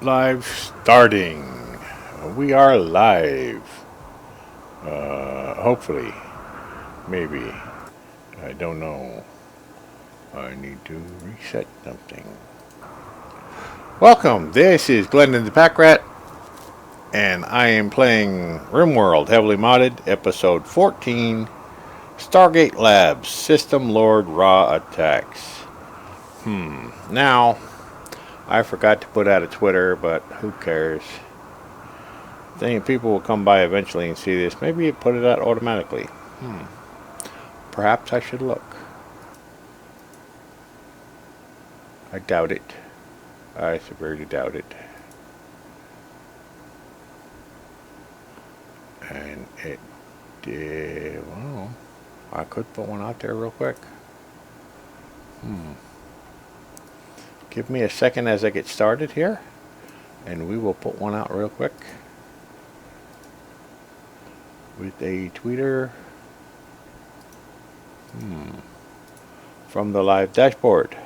Live starting. We are live. Hopefully. Maybe. I don't know. I need to reset something. Welcome. This is Glendin ThePackRat. And I am playing Rimworld, heavily modded, episode 14. Stargate Labs, System Lord Ra attacks. Now, I forgot to put out a Twitter, but who cares? Thinking people will come by eventually and see this. Maybe it put it out automatically. Perhaps I should look. I doubt it. I severely doubt it. And it did. Well, I could put one out there real quick. Give me a second as I get started here, and we will put one out real quick with a tweeter from the live dashboard.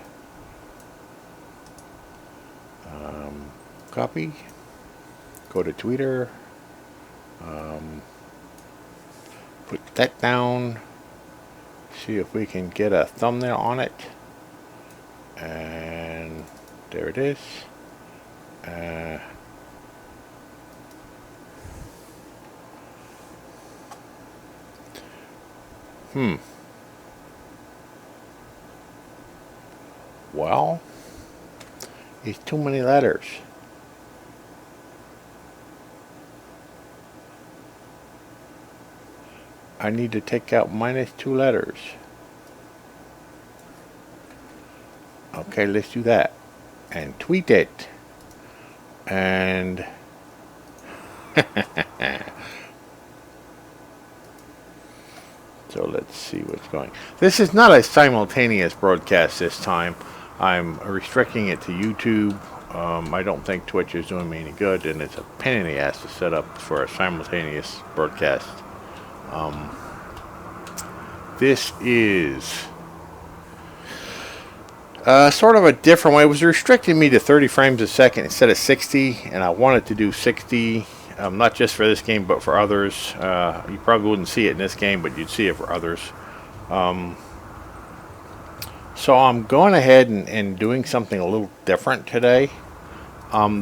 Copy, go to tweeter, put that down, see if we can get a thumbnail on it, and there it is. Well, it's too many letters. I need to take out -2 letters. Okay, let's do that. And tweet it. And so let's see what's going. This is not a simultaneous broadcast this time. I'm restricting it to YouTube. I don't think Twitch is doing me any good, and it's a pain in the ass to set up for a simultaneous broadcast. This is sort of a different way. It was restricting me to 30 frames a second instead of 60, and I wanted to do 60, not just for this game, but for others. You probably wouldn't see it in this game, but you'd see it for others. So I'm going ahead and doing something a little different today.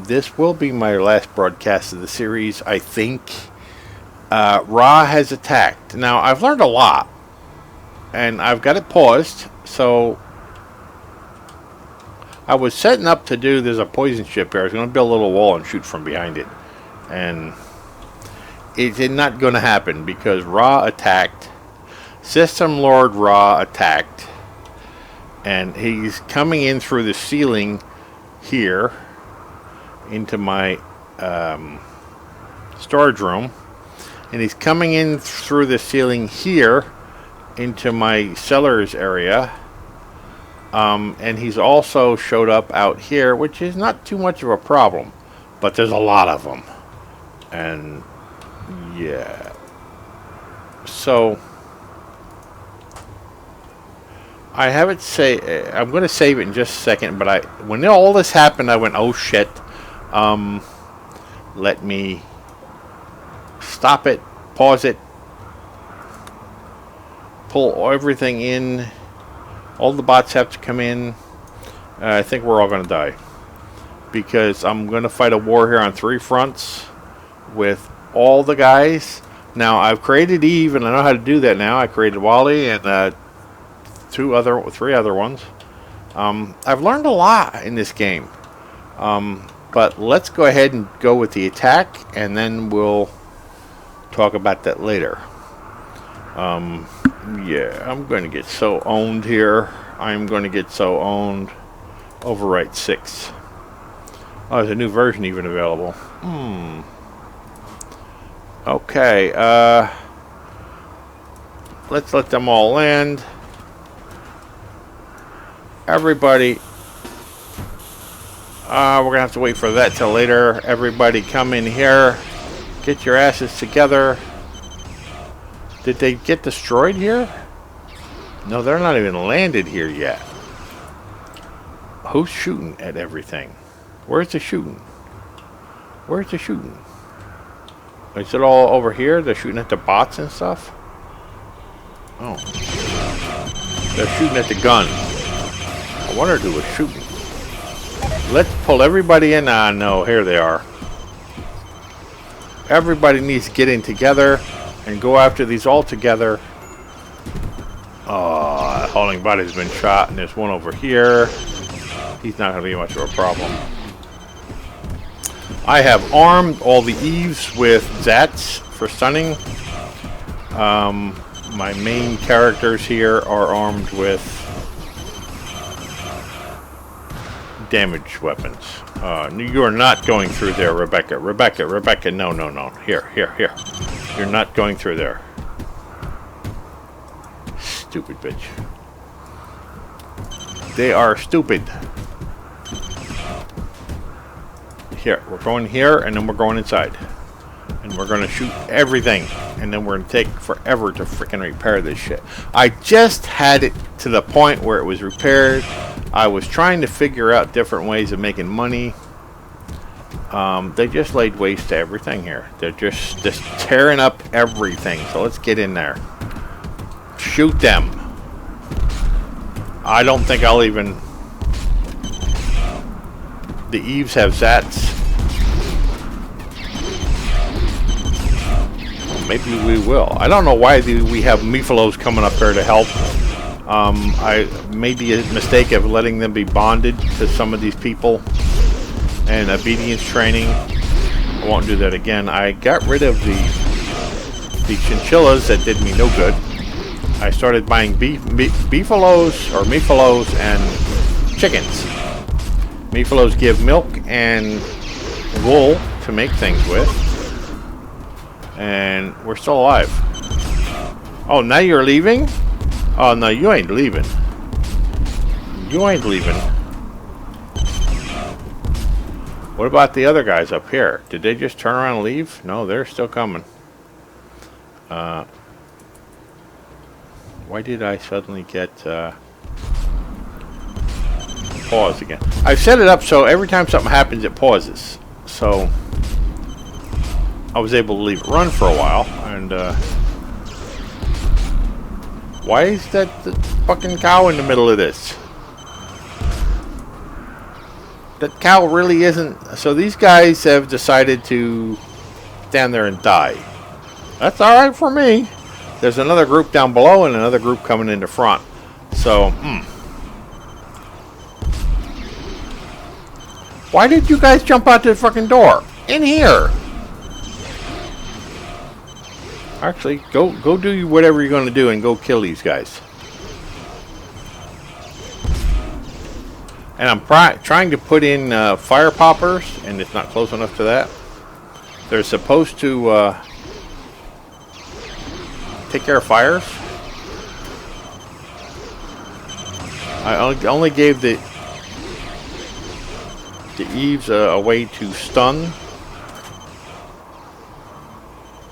This will be my last broadcast of the series, I think. Ra has attacked. Now, I've learned a lot, and I've got it paused, so I was setting up to do, there's a poison ship here. I was going to build a little wall and shoot from behind it, and it's not going to happen because Ra attacked. System Lord Ra attacked, and he's coming in through the ceiling here into my storage room. And he's coming in through the ceiling here into my cellars area. And he's also showed up out here, which is not too much of a problem. But there's a lot of them. And yeah. So I have it say, I'm going to save it in just a second. But when all this happened, I went, oh shit. Let me stop it, pause it, pull everything in. All the bots have to come in. I think we're all going to die because I'm going to fight a war here on 3 fronts with all the guys. Now, I've created Eve, and I know how to do that now. I created Wally and 3 other ones. I've learned a lot in this game. But let's go ahead and go with the attack, and then we'll talk about that later. Yeah, I'm going to get so owned here. I'm going to get so owned. Overwrite 6. Oh, there's a new version even available. Okay, let's let them all land. Everybody, we're going to have to wait for that till later. Everybody come in here. Get your asses together. Did they get destroyed here? No, they're not even landed here yet. Who's shooting at everything? Where's the shooting? Where's the shooting? Is it all over here? They're shooting at the bots and stuff? Oh. They're shooting at the gun. I wondered who was shooting. Let's pull everybody in. Ah, no, here they are. Everybody needs to get in together and go after these all together. Oh, the hauling body's been shot, and there's one over here. He's not going to be much of a problem. I have armed all the eaves with Zats for stunning. My main characters here are armed with damage weapons. You are not going through there, Rebecca. Rebecca, no. Here. You're not going through there. Stupid bitch. They are stupid. Here, we're going here, and then we're going inside. And we're going to shoot everything. And then we're going to take forever to freaking repair this shit. I just had it to the point where it was repaired. I was trying to figure out different ways of making money. They just laid waste to everything here. They're just tearing up everything. So let's get in there. Shoot them. I don't think I'll even... The eaves have Zats. Maybe we will. I don't know why we have Mephilos coming up here to help. I made the mistake of letting them be bonded to some of these people and obedience training. I won't do that again. I got rid of the chinchillas that did me no good. I started buying beefalos or Mephilos and chickens. Mephilos give milk and wool to make things with. And we're still alive. Oh, now you're leaving? Oh, no, you ain't leaving. You ain't leaving. What about the other guys up here? Did they just turn around and leave? No, they're still coming. Why did I suddenly get... pause again? I've set it up so every time something happens, it pauses. So... I was able to leave it run for a while, and why is that the fucking cow in the middle of this? That cow really isn't... So these guys have decided to stand there and die. That's alright for me. There's another group down below and another group coming in the front. So, Why did you guys jump out the fucking door? In here! Actually, go do whatever you're going to do and go kill these guys. And I'm trying to put in fire poppers, and it's not close enough to that. They're supposed to take care of fires. I only gave the eaves a way to stun.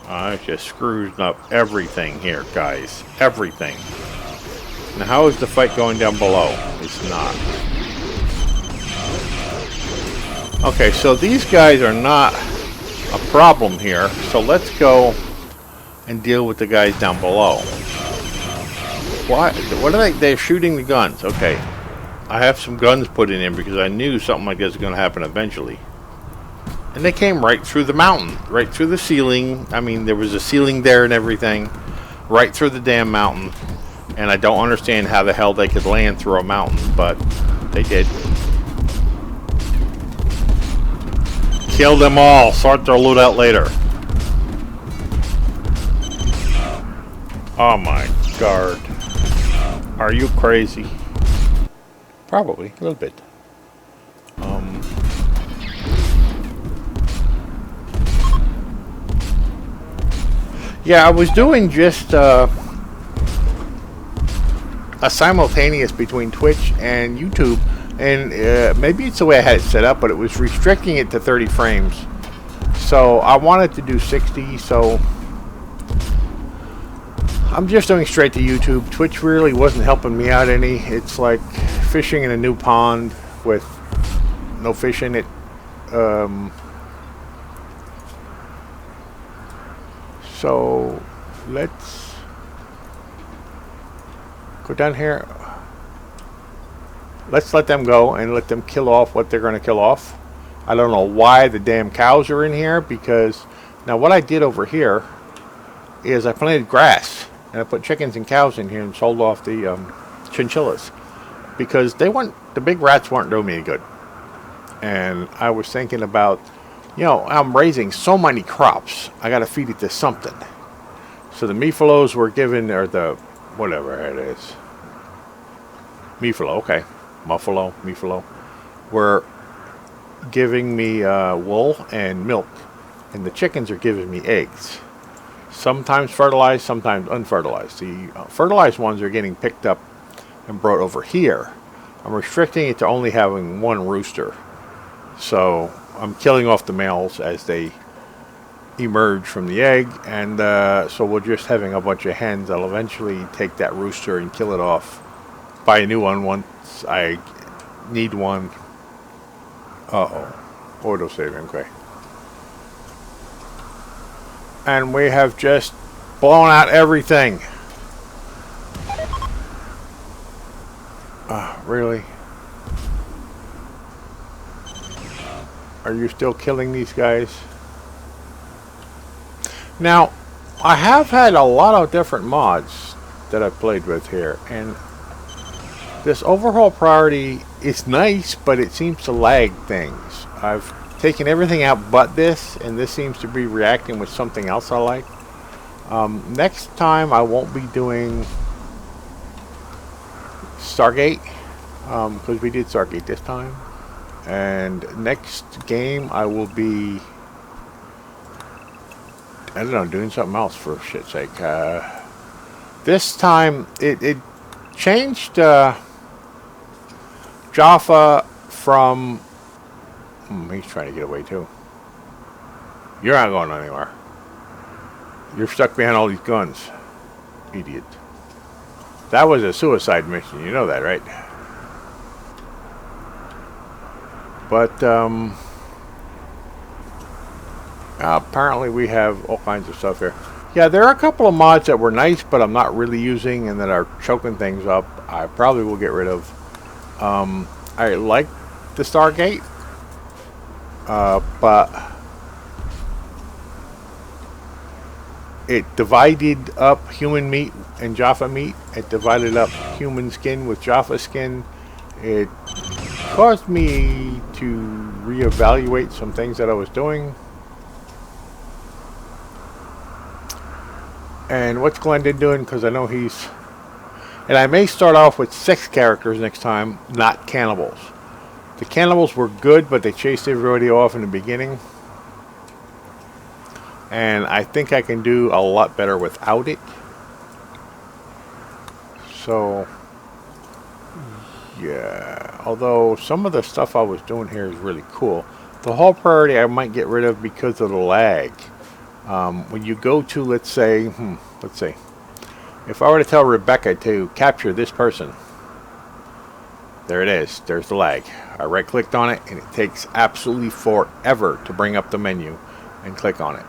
I just screwed up everything here, guys. Everything. Now, how is the fight going down below? It's not. Okay, so these guys are not a problem here. So let's go and deal with the guys down below. What are they? They're shooting the guns. Okay. I have some guns put in because I knew something like this was going to happen eventually. And they came right through the mountain, right through the ceiling. I mean, there was a ceiling there and everything, right through the damn mountain. And I don't understand how the hell they could land through a mountain, but they did. Kill them all. Sort their loot out later. Oh my god. Are you crazy? Probably, a little bit. Yeah, I was doing just a simultaneous between Twitch and YouTube, and maybe it's the way I had it set up, but it was restricting it to 30 frames. So I wanted to do 60, so I'm just doing straight to YouTube. Twitch really wasn't helping me out any. It's like fishing in a new pond with no fish in it. So let's go down here. Let's let them go and let them kill off what they're going to kill off. I don't know why the damn cows are in here, because now what I did over here is I planted grass and I put chickens and cows in here and sold off the chinchillas, because the big rats weren't doing me any good. And I was thinking about, I'm raising so many crops, I got to feed it to something. So the mefalos were given, or the whatever it is, mefalo, okay, mefalo, were giving me wool and milk, and the chickens are giving me eggs. Sometimes fertilized, sometimes unfertilized. The fertilized ones are getting picked up and brought over here. I'm restricting it to only having one rooster. So I'm killing off the males as they emerge from the egg, and so we're just having a bunch of hens. I'll eventually take that rooster and kill it off. Buy a new one once I need one. Auto saving, okay. And we have just blown out everything. Really? Are you still killing these guys? Now, I have had a lot of different mods that I've played with here, and this overhaul priority is nice, but it seems to lag things. I've taken everything out but this, and this seems to be reacting with something else I like. Next time I won't be doing Stargate, because we did Stargate this time. And next game I will be, I don't know, doing something else for shit's sake. This time it changed Jaffa from... he's trying to get away too. You're not going anywhere. You're stuck behind all these guns. Idiot. That was a suicide mission. You know that, right? But apparently we have all kinds of stuff here. Yeah, there are a couple of mods that were nice, but I'm not really using and that are choking things up. I probably will get rid of. I like the Stargate, but it divided up human meat and Jaffa meat. It divided up human skin with Jaffa skin. It caused me to reevaluate some things that I was doing. And what's Glendin doing? Because I know he's... And I may start off with 6 characters next time, not cannibals. The cannibals were good, but they chased everybody off in the beginning. And I think I can do a lot better without it. So... yeah, although some of the stuff I was doing here is really cool. The whole priority I might get rid of because of the lag. When you go to, let's say, if I were to tell Rebecca to capture this person, there it is, there's the lag. I right clicked on it and it takes absolutely forever to bring up the menu and click on it.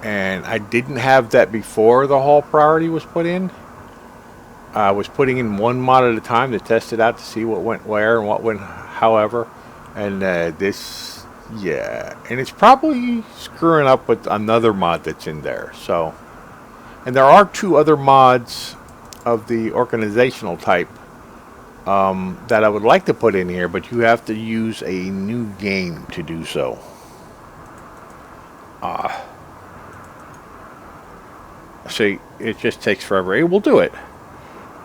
And I didn't have that before the whole priority was put in. I was putting in one mod at a time to test it out to see what went where and what went however. And this, yeah. And it's probably screwing up with another mod that's in there. So, and there are 2 other mods of the organizational type that I would like to put in here, but you have to use a new game to do so. See, it just takes forever. It will do it.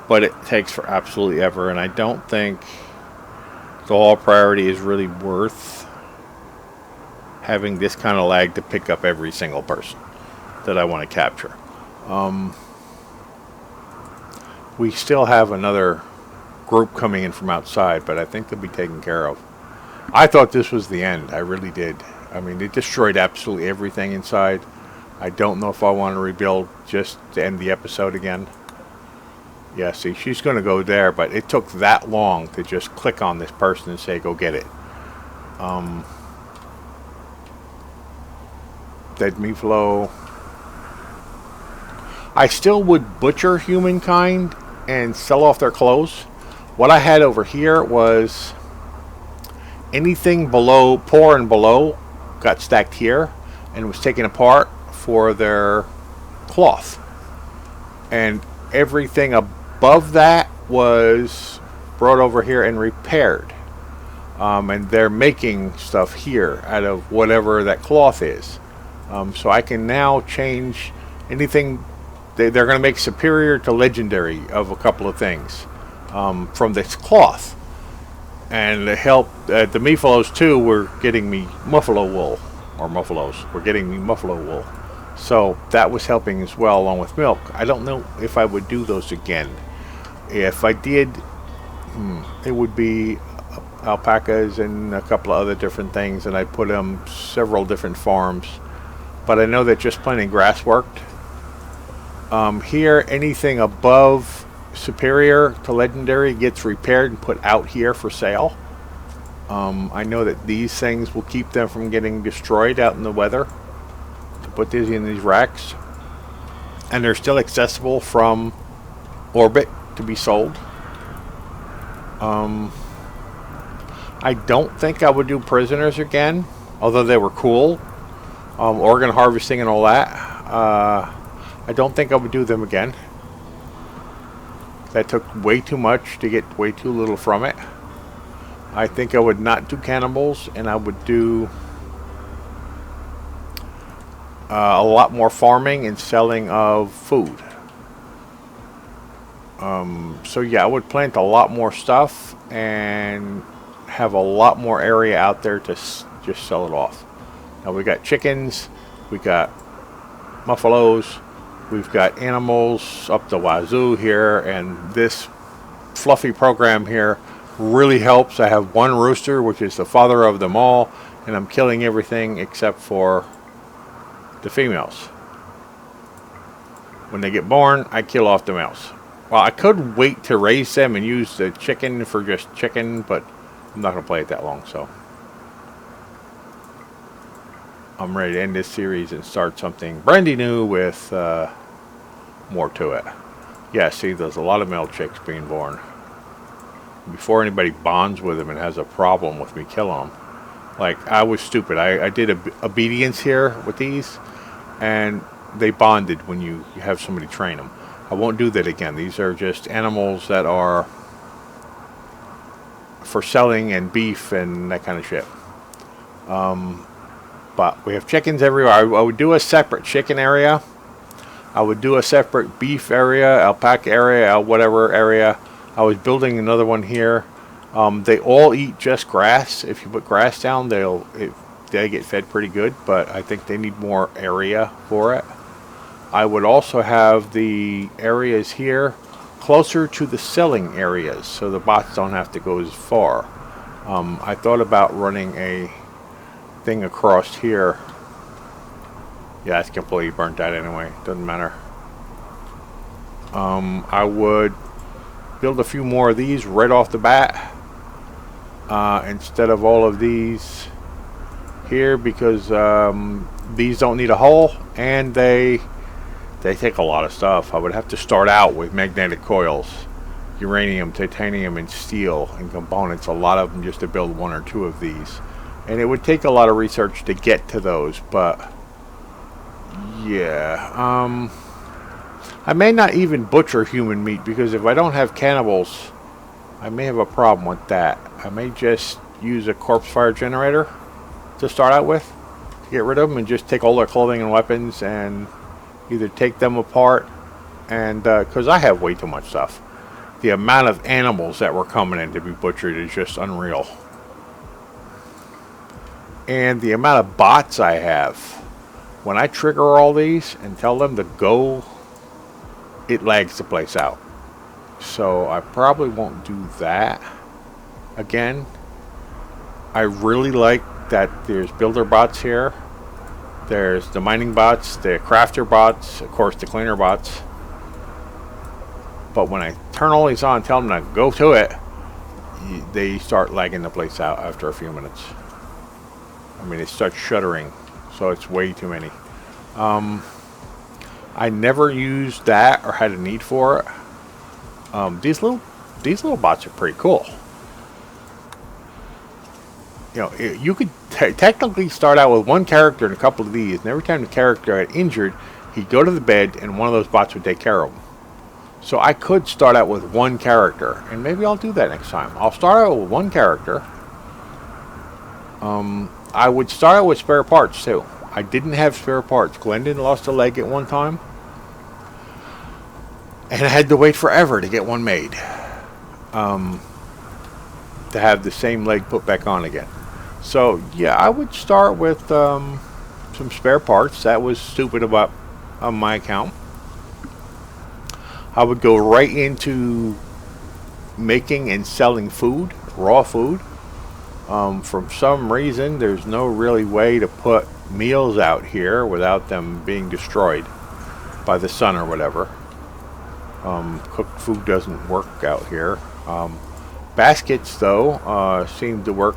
But it takes for absolutely ever, and I don't think the whole priority is really worth having this kind of lag to pick up every single person that I want to capture. We still have another group coming in from outside, but I think they'll be taken care of. I thought this was the end. I really did. I mean, it destroyed absolutely everything inside. I don't know if I want to rebuild just to end the episode again. Yeah, see, she's going to go there, but it took that long to just click on this person and say, go get it. Dead meat flow. I still would butcher humankind and sell off their clothes. What I had over here was anything below, poor and below, got stacked here and was taken apart for their cloth. And everything above that was brought over here and repaired. And they're making stuff here out of whatever that cloth is. So I can now change anything. They're going to make superior to legendary of a couple of things from this cloth. And to help, the Mephilos too were getting me muffalo wool, or Muffalos were getting me muffalo wool. So that was helping as well, along with milk. I don't know if I would do those again. If I did, it would be alpacas and a couple of other different things, and I put them several different farms. But I know that just planting grass worked. Here, anything above superior to legendary gets repaired and put out here for sale. I know that these things will keep them from getting destroyed out in the weather. To put these in these racks, and they're still accessible from orbit to be sold. I don't think I would do prisoners again, although they were cool. Organ harvesting and all that. I don't think I would do them again. That took way too much to get way too little from it. I think I would not do cannibals, and I would do a lot more farming and selling of food. So yeah, I would plant a lot more stuff and have a lot more area out there to just sell it off. Now we got chickens, we got muffalos, we've got animals up the wazoo here, and this fluffy program here really helps. I have one rooster, which is the father of them all, and I'm killing everything except for the females. When they get born, I kill off the males. Well, I could wait to raise them and use the chicken for just chicken, but I'm not going to play it that long, so I'm ready to end this series and start something brandy new with more to it. Yeah, see, there's a lot of male chicks being born. Before anybody bonds with them and has a problem with me killing them. Like, I was stupid. I did obedience here with these, and they bonded when you have somebody train them. I won't do that again. These are just animals that are for selling and beef and that kind of shit. But we have chickens everywhere. I would do a separate chicken area. I would do a separate beef area, alpaca area, whatever area. I was building another one here. They all eat just grass. If you put grass down, they get fed pretty good, but I think they need more area for it. I would also have the areas here closer to the selling areas, so the bots don't have to go as far. I thought about running a thing across here. Yeah, it's completely burnt out anyway. Doesn't matter. I would build a few more of these right off the bat instead of all of these here, because these don't need a hull and they take a lot of stuff. I would have to start out with magnetic coils, uranium, titanium, and steel and components, a lot of them, just to build one or two of these. And it would take a lot of research to get to those, but yeah. I may not even butcher human meat, because if I don't have cannibals, I may have a problem with that. I may just use a corpse fire generator to start out with, to get rid of them, and just take all their clothing and weapons and either take them apart, and because I have way too much stuff. The amount of animals that were coming in to be butchered is just unreal. And the amount of bots I have. When I trigger all these and tell them to go, it lags the place out. So I probably won't do that again. I really like that there's builder bots here. There's the mining bots, the crafter bots, of course the cleaner bots. But when I turn all these on and tell them to go to it, they start lagging the place out after a few minutes. I mean, it starts shuddering, so it's way too many. I never used that or had a need for it. These little bots are pretty cool. You know, you could technically start out with one character and a couple of these, and every time the character got injured, he'd go to the bed, and one of those bots would take care of him. So I could start out with one character, and maybe I'll do that next time. I'll start out with one character. I would start out with spare parts too. I didn't have spare parts. Glendin lost a leg at one time, and I had to wait forever to get one made. To have the same leg put back on again. So yeah, I would start with some spare parts. That was stupid about on my account. I would go right into making and selling food, raw food. For some reason, there's no really way to put meals out here without them being destroyed by the sun or whatever. Cooked food doesn't work out here. Baskets, though, seem to work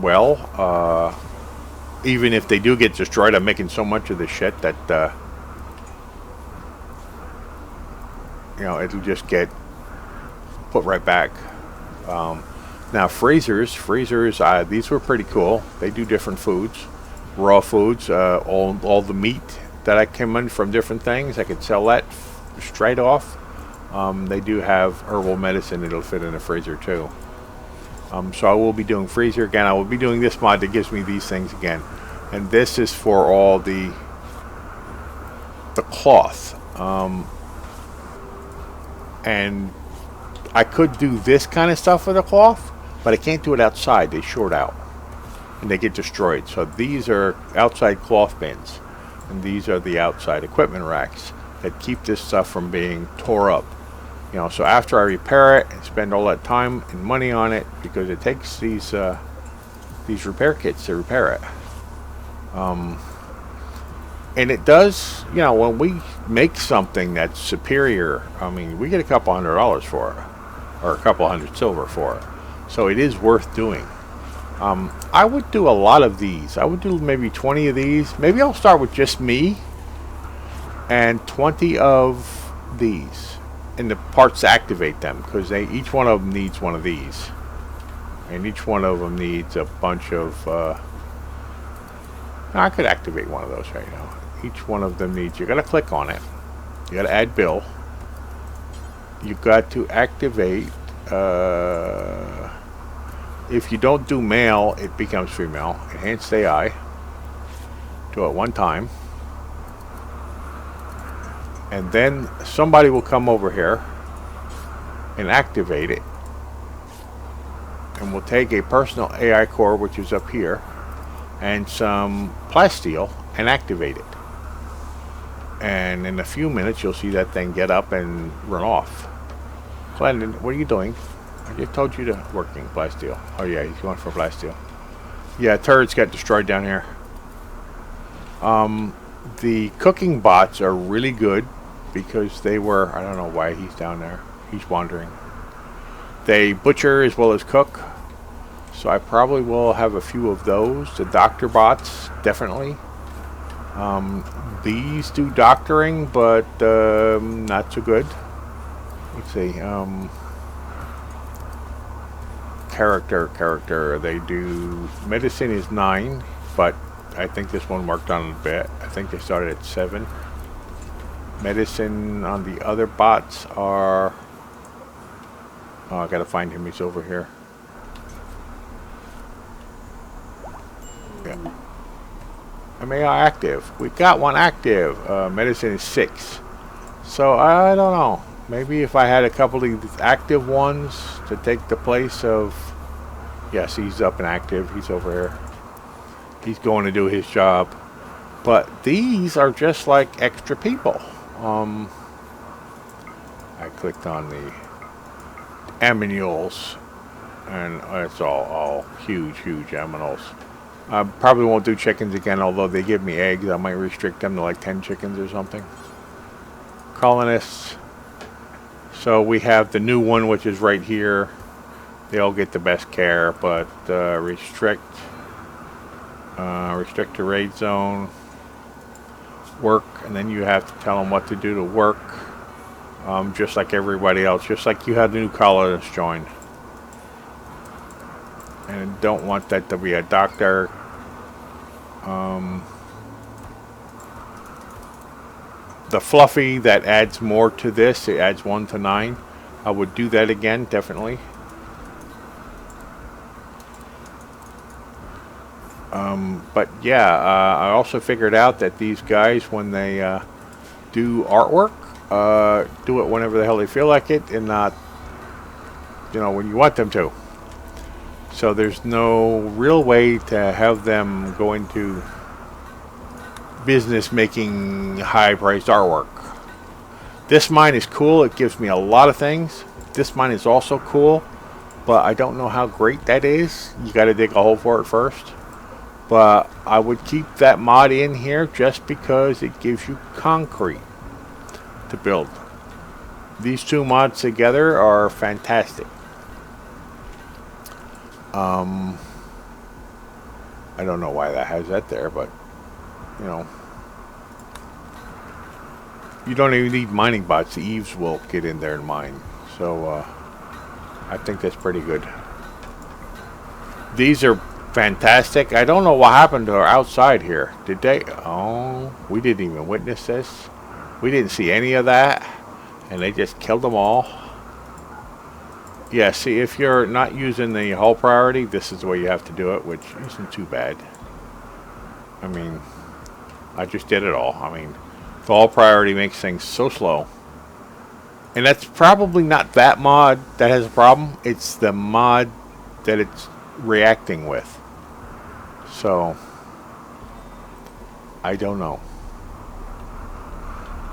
well. Even if they do get destroyed, I'm making so much of this shit that you know, it'll just get put right back. Now freezers, these were pretty cool. They do different foods, raw foods, all the meat that I came in from different things. I could sell that straight off. They do have herbal medicine that'll fit in a freezer too. So I will be doing freezer again. I will be doing this mod that gives me these things again, and this is for all the cloth. And I could do this kind of stuff with the cloth, but I can't do it outside. They short out and they get destroyed. So these are outside cloth bins, and these are the outside equipment racks that keep this stuff from being tore up. You know, so after I repair it and spend all that time and money on it, because it takes these repair kits to repair it. And it does, you know, when we make something that's superior, I mean, we get a couple $100 for it, or a couple hundred silver for it. So it is worth doing. I would do a lot of these. I would do maybe 20 of these. Maybe I'll start with just me and 20 of these. And the parts to activate them, because each one of them needs one of these, and each one of them needs a bunch of I could activate one of those right now. Each one of them needs, you gotta click on it, you gotta add bill, you got to activate, if you don't do male, it becomes female. Enhanced AI, do it one time, and then somebody will come over here and activate it, and we'll take a personal AI core, which is up here, and some plasteel, and activate it. And in a few minutes you'll see that thing get up and run off. Glendin, what are you doing? I just told you to working plasteel. Oh yeah, he's going for plasteel. Yeah, turrets got destroyed down here. The cooking bots are really good, because they were, I don't know why he's down there. He's wandering. They butcher as well as cook. So I probably will have a few of those. The doctor bots, definitely. These do doctoring, but not so good. Let's see. Character. They do medicine is 9, but I think this one worked on a bit. I think they started at 7. Medicine on the other bots are... Oh, I gotta find him. He's over here. Yeah. MAI active. We got one active. Medicine is 6. So I don't know. Maybe if I had a couple of these active ones to take the place of... Yes, he's up and active. He's over here. He's going to do his job. But these are just like extra people. I clicked on the aminules, and it's all huge aminules. I probably won't do chickens again, although they give me eggs. I might restrict them to like 10 chickens or something. Colonists. So we have the new one, which is right here. They all get the best care, but restrict to raid zone. work, and then you have to tell them what to do to work, just like everybody else, just like you had the new colonists join. And I don't want that to be a doctor. The fluffy that adds more to this, it adds 1 to 9. I would do that again, definitely. But yeah, I also figured out that these guys, when they do artwork, do it whenever the hell they feel like it, and not, when you want them to. So there's no real way to have them go into business making high-priced artwork. This mine is cool. It gives me a lot of things. This mine is also cool, but I don't know how great that is. You got to dig a hole for it first. But I would keep that mod in here just because it gives you concrete to build. These two mods together are fantastic. I don't know why that has that there, but you don't even need mining bots. The eaves will get in there and mine. So I think that's pretty good. These are fantastic. I don't know what happened to our outside here. Did they? Oh, we didn't even witness this. We didn't see any of that. And they just killed them all. Yeah, see, if you're not using the hull priority, this is the way you have to do it, which isn't too bad. I mean, I just did it all. I mean, the hull priority makes things so slow. And that's probably not that mod that has a problem. It's the mod that it's reacting with. So, I don't know.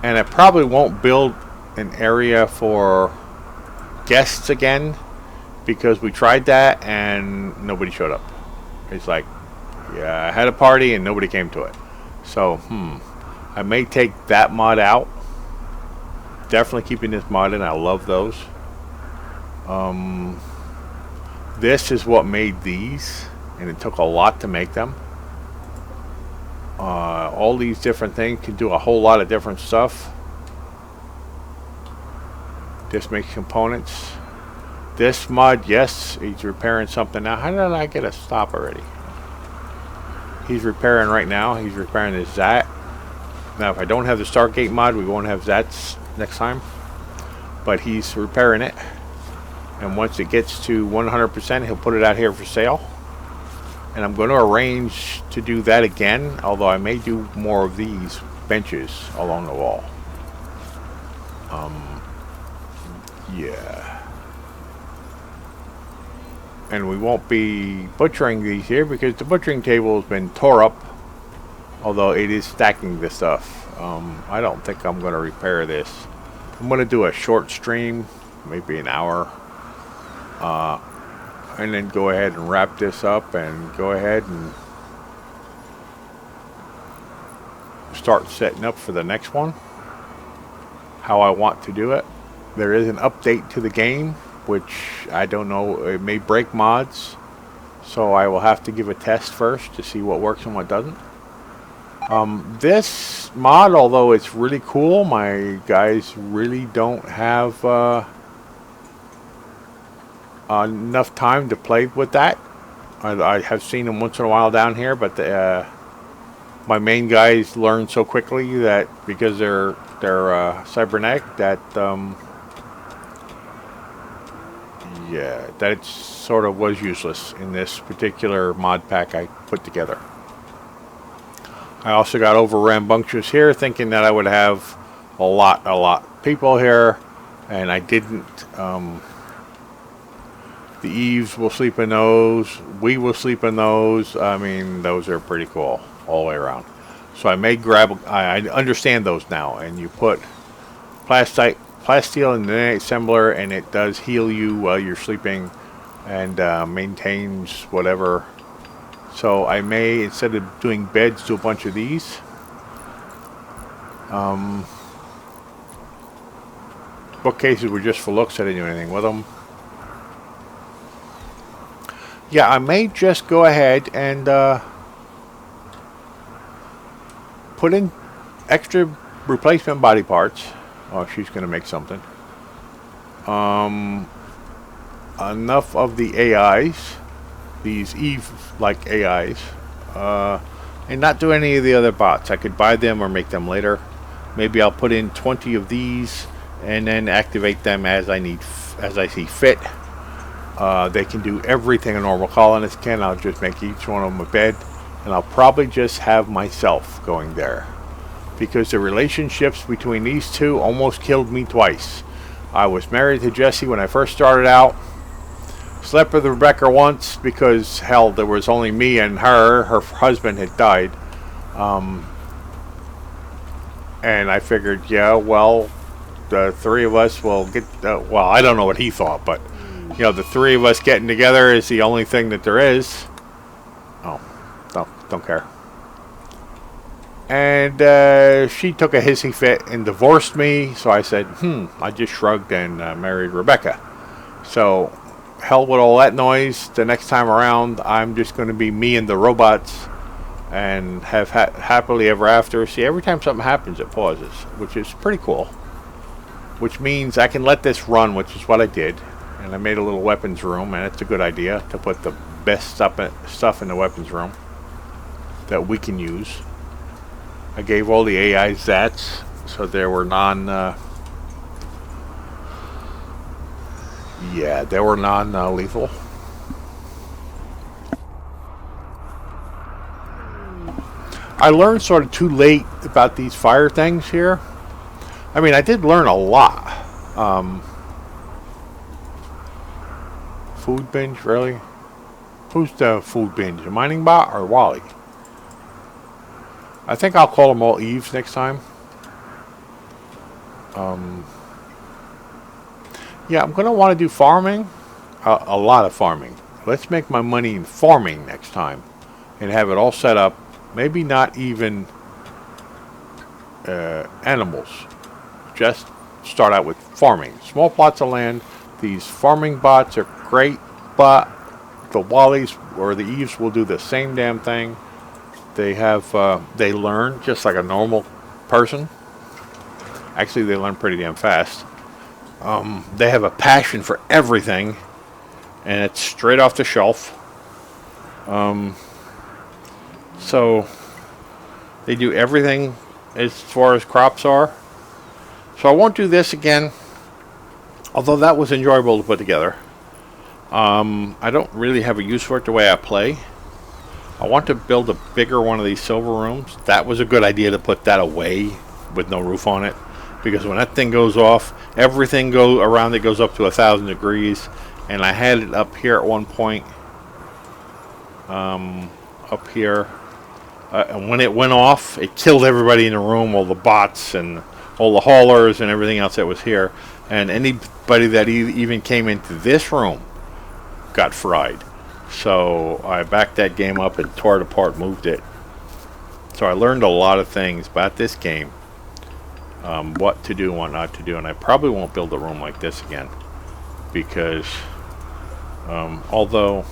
And I probably won't build an area for guests again, because we tried that and nobody showed up. It's like, yeah, I had a party and nobody came to it. So, I may take that mod out. Definitely keeping this mod in. I love those. This is what made these, and it took a lot to make them. All these different things can do a whole lot of different stuff. This makes components. This mod, yes, he's repairing something now. How did I get a stop already? He's repairing right now. He's repairing his Zat. Now, if I don't have the Stargate mod, we won't have Zats next time. But he's repairing it. And once it gets to 100%, he'll put it out here for sale. And I'm going to arrange to do that again, although I may do more of these benches along the wall. Yeah. And we won't be butchering these here because the butchering table has been tore up, although it is stacking the stuff. I don't think I'm going to repair this. I'm going to do a short stream, maybe an hour, and then go ahead and wrap this up and go ahead and start setting up for the next one, how I want to do it. There is an update to the game, which I don't know, it may break mods, so I will have to give a test first to see what works and what doesn't. This mod, although it's really cool, my guys really don't have enough time to play with that. I have seen them once in a while down here, but my main guys learn so quickly that because they're cybernetic that yeah, that it sort of was useless in this particular mod pack I put together. I also got over rambunctious here, thinking that I would have a lot of people here, and I didn't. The eaves will sleep in those. We will sleep in those. I mean, those are pretty cool all the way around. So I may grab. I understand those now, and you put plasteel in the assembler, and it does heal you while you're sleeping, and maintains whatever. So I may, instead of doing beds, do a bunch of these. Bookcases were just for looks. I didn't do anything with them. Yeah, I may just go ahead and put in extra replacement body parts. Oh, she's going to make something. Enough of the AIs, these Eve-like AIs, and not do any of the other bots. I could buy them or make them later. Maybe I'll put in 20 of these and then activate them as I need, as I see fit. They can do everything a normal colonist can. I'll just make each one of them a bed, and I'll probably just have myself going there, because the relationships between these two almost killed me twice. I was married to Jessie when I first started out. Slept with Rebecca once because, hell, there was only me and her. Her husband had died. And I figured, yeah, well, the three of us will get... well, I don't know what he thought, but, you know, the three of us getting together is the only thing that there is. Oh, don't care. And she took a hissy fit and divorced me. So I said, I just shrugged and married Rebecca. So... hell with all that noise. The next time around, I'm just going to be me and the robots and have happily ever after. See, every time something happens, it pauses, which is pretty cool. Which means I can let this run, which is what I did. And I made a little weapons room, and it's a good idea to put the best stuff in the weapons room that we can use. I gave all the AIs Zats, so there were they were non-lethal. I learned sort of too late about these fire things here. I mean, I did learn a lot. Food binge, really? Who's the food binge? A mining bot or Wally? I think I'll call them all Eves next time. Yeah, I'm going to want to do farming. A lot of farming. Let's make my money in farming next time. And have it all set up. Maybe not even animals. Just start out with farming. Small plots of land. These farming bots are great. But the Wallies or the Eves will do the same damn thing. They have, they learn just like a normal person. Actually, they learn pretty damn fast. They have a passion for everything, and it's straight off the shelf. So they do everything as far as crops are. So I won't do this again, although that was enjoyable to put together. I don't really have a use for it the way I play. I want to build a bigger one of these silver rooms. That was a good idea to put that away with no roof on it. Because when that thing goes off, everything around it goes up to 1,000 degrees. And I had it up here at one point. Up here. And when it went off, it killed everybody in the room. All the bots and all the haulers and everything else that was here. And anybody that even came into this room got fried. So I backed that game up and tore it apart, moved it. So I learned a lot of things about this game. What to do, what not to do, and I probably won't build a room like this again, because although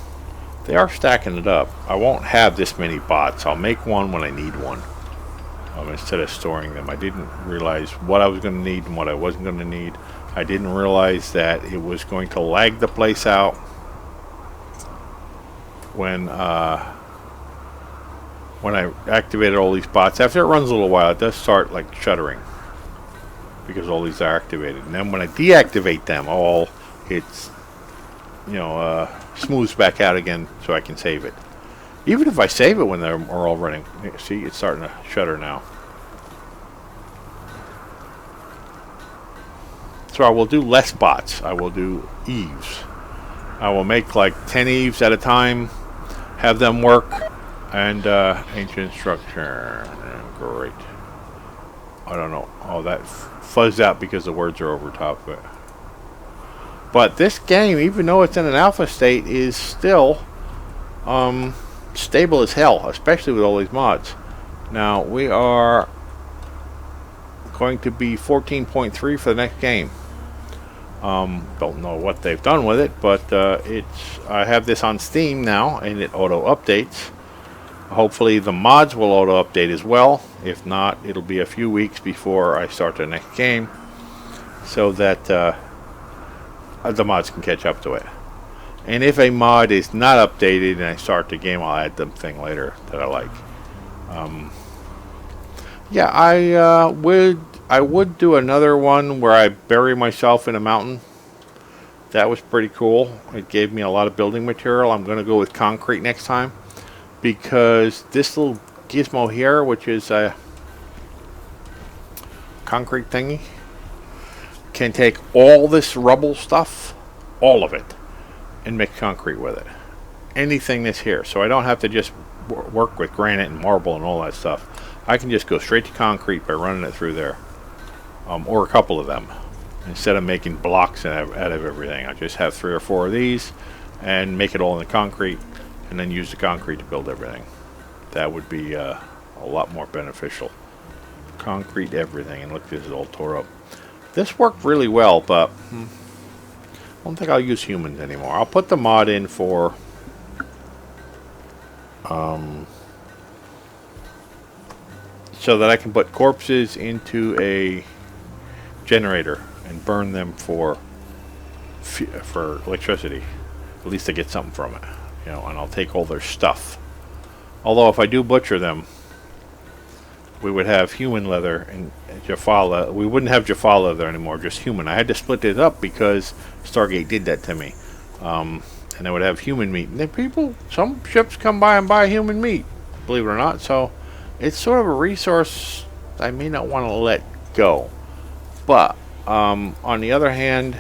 they are stacking it up, I won't have this many bots. I'll make one when I need one, instead of storing them. I didn't realize what I was going to need and what I wasn't going to need. I didn't realize that it was going to lag the place out when I activated all these bots. After it runs a little while, it does start like shuddering, because all these are activated. And then when I deactivate them all, it's, smooths back out again so I can save it. Even if I save it when they're all running. See, it's starting to shudder now. So I will do less bots. I will do Eves. I will make like 10 Eves at a time, have them work, and ancient structure. Great. I don't know. Oh, that fuzzed out because the words are over top of it. But this game, even though it's in an alpha state, is still stable as hell, especially with all these mods. Now, we are going to be 14.3 for the next game. Don't know what they've done with it, but I have this on Steam now, and it auto updates. Hopefully the mods will auto update as well. If not, it'll be a few weeks before I start the next game, so that the mods can catch up to it. And if a mod is not updated and I start the game, I'll add the thing later that I like. Yeah, I would do another one where I bury myself in a mountain. That was pretty cool. It gave me a lot of building material. I'm going to go with concrete next time, because this little gizmo here, which is a concrete thingy, can take all this rubble stuff, all of it, and make concrete with it. Anything that's here. So I don't have to just work with granite and marble and all that stuff. I can just go straight to concrete by running it through there. Or a couple of them. Instead of making blocks out of everything. I just have 3 or 4 of these and make it all in the concrete, and then use the concrete to build everything. That would be a lot more beneficial. Concrete everything. And look, this is all tore up. This worked really well, but I don't think I'll use humans anymore. I'll put the mod in for so that I can put corpses into a generator and burn them for electricity. At least I get something from it, you know. And I'll take all their stuff. Although if I do butcher them, we would have human leather and Jaffa. We wouldn't have Jaffa leather anymore, just human. I had to split it up because Stargate did that to me. And I would have human meat. And then some ships come by and buy human meat, believe it or not. So it's sort of a resource I may not want to let go. But on the other hand,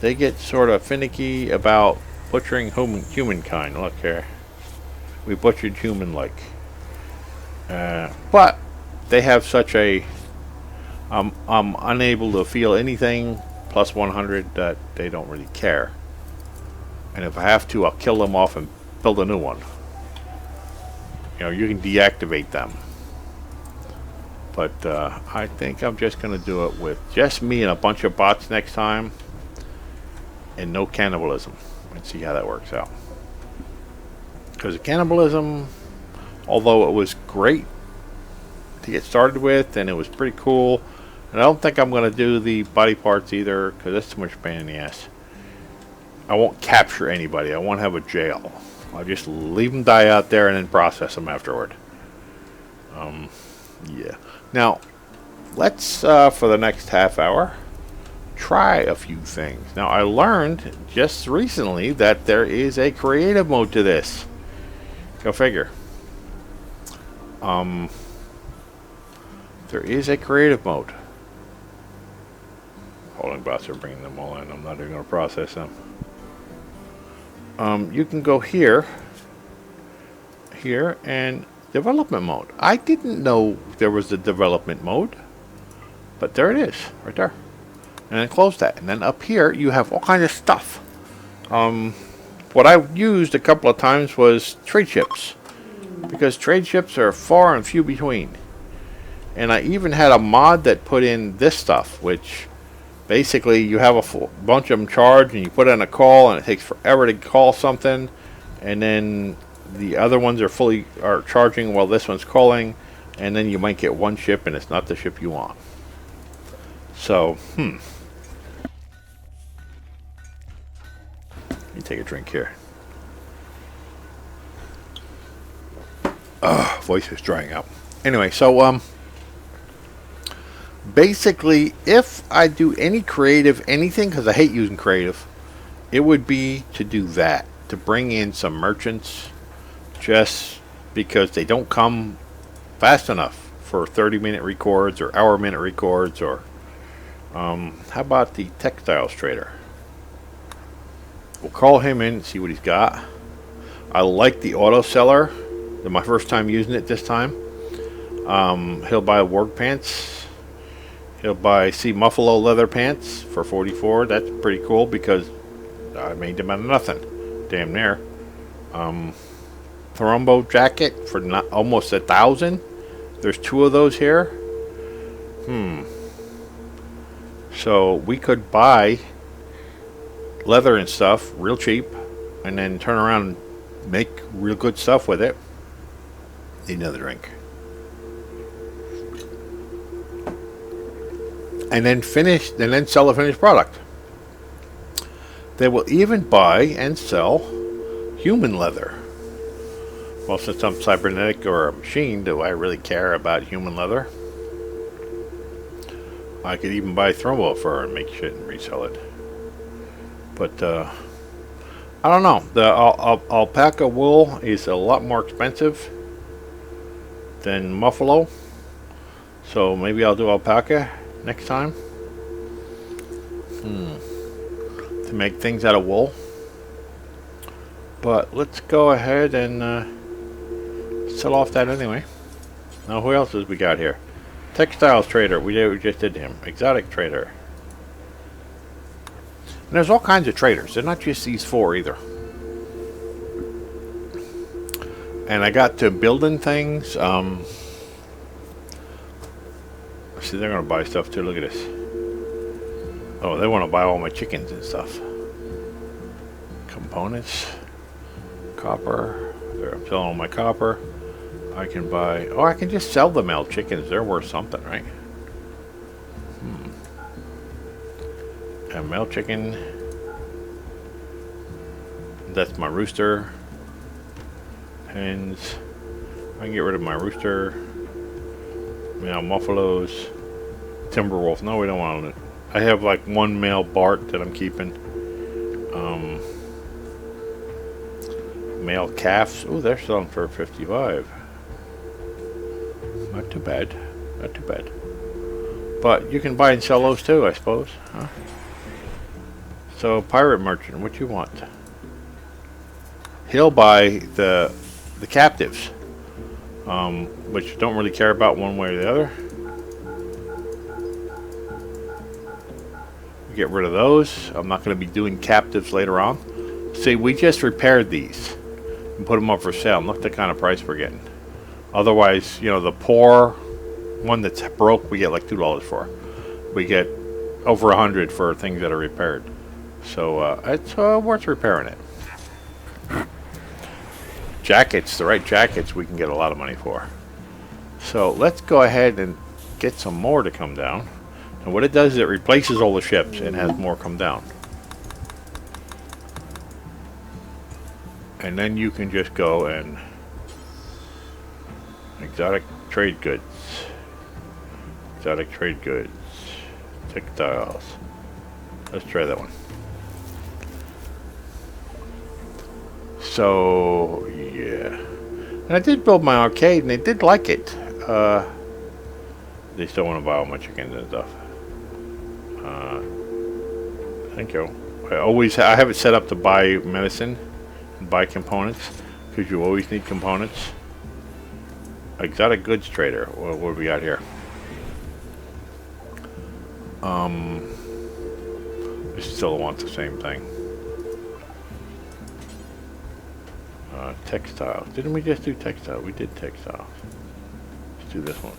they get sort of finicky about butchering humankind. Look here, we butchered human-like. But they have such a I'm unable to feel anything plus 100 that they don't really care. And if I have to, I'll kill them off and build a new one. You know, you can deactivate them. But I think I'm just going to do it with just me and a bunch of bots next time. And no cannibalism. And see how that works out. Because the cannibalism, although it was great to get started with, and it was pretty cool, and I don't think I'm going to do the body parts either, because that's too much pain in the ass. I won't capture anybody. I won't have a jail. I'll just leave them die out there and then process them afterward. Yeah. Now, let's, for the next half hour, try a few things. Now, I learned just recently that there is a creative mode to this. Go figure. There is a creative mode. Holding bots are bringing them all in. I'm not even going to process them. You can go here, and development mode. I didn't know there was a development mode, but there it is, right there. And then close that. And then up here, you have all kinds of stuff. What I used a couple of times was trade ships, because trade ships are far and few between. And I even had a mod that put in this stuff, which basically you have a bunch of them charged and you put in a call and it takes forever to call something, and then the other ones are charging while this one's calling, and then you might get one ship and it's not the ship you want. So, let me take a drink here. Voice is drying out. Anyway, so basically, if I do any creative anything, because I hate using creative, it would be to do that, to bring in some merchants, just because they don't come fast enough for 30-minute records or hour-minute records. Or how about the textiles trader? We'll call him in and see what he's got. I like the auto seller. My first time using it this time. He'll buy work pants. He'll buy sea muffalo leather pants for 44. That's pretty cool because I made them out of nothing. Damn near. Thrombo jacket for almost 1,000. There's 2 of those here. So we could buy leather and stuff real cheap, and then turn around and make real good stuff with it. Need another drink. And then sell the finished product. They will even buy and sell human leather. Well, since I'm cybernetic or a machine, do I really care about human leather? I could even buy thermal fur and make shit and resell it. But, I don't know. The alpaca wool is a lot more expensive than buffalo. So maybe I'll do alpaca next time. To make things out of wool. But let's go ahead and sell off that anyway. Now who else has we got here? Textiles trader. We just did him. Exotic trader. And there's all kinds of traders. They're not just these four either. And I got to building things. See, they're going to buy stuff too. Look at this. Oh, they want to buy all my chickens and stuff. Components. Copper. There, I'm selling all my copper. I can buy... Oh, I can just sell the male chickens. They're worth something, right? A male chicken. That's my rooster. Hens. I can get rid of my rooster. Male buffaloes. Timberwolf. No, we don't want it. I have like one male Bart that I'm keeping. Male calves. Oh, they're selling for 55. Not too bad. Not too bad. But you can buy and sell those too, I suppose. Huh? So, pirate merchant, what you want? He'll buy the captives, which don't really care about one way or the other. Get rid of those. I'm not going to be doing captives later on. See, we just repaired these and put them up for sale. And look at the kind of price we're getting. Otherwise, you know, the poor one that's broke, we get like $2 for. We get over 100 for things that are repaired. So it's worth repairing it. Jackets, the right jackets, we can get a lot of money for. So let's go ahead and get some more to come down. And what it does is it replaces all the ships and has more come down. And then you can just go and exotic trade goods. Exotic trade goods. Textiles. Let's try that one. So, yeah. And I did build my arcade and they did like it. They still want to buy all my chickens and stuff. Thank you. I have it set up to buy medicine and buy components because you always need components. Exotic goods trader. What do we got here? We still want the same thing. Textiles. Didn't we just do textiles? We did textiles. Let's do this one.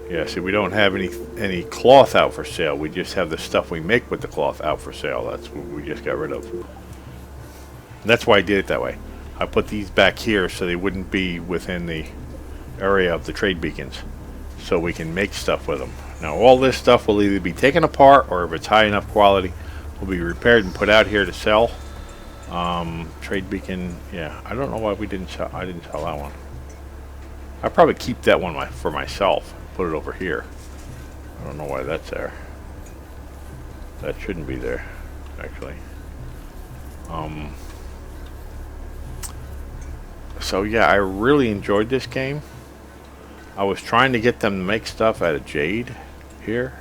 Yeah, see, we don't have any cloth out for sale. We just have the stuff we make with the cloth out for sale. That's what we just got rid of. And that's why I did it that way. I put these back here so they wouldn't be within the area of the trade beacons. So we can make stuff with them. Now, all this stuff will either be taken apart or if it's high enough quality, will be repaired and put out here to sell. Trade beacon, yeah. I don't know why we didn't sell. I didn't sell that one. I probably keep that one for myself. Put it over here. I don't know why that's there. That shouldn't be there, actually. So yeah, I really enjoyed this game. I was trying to get them to make stuff out of jade here.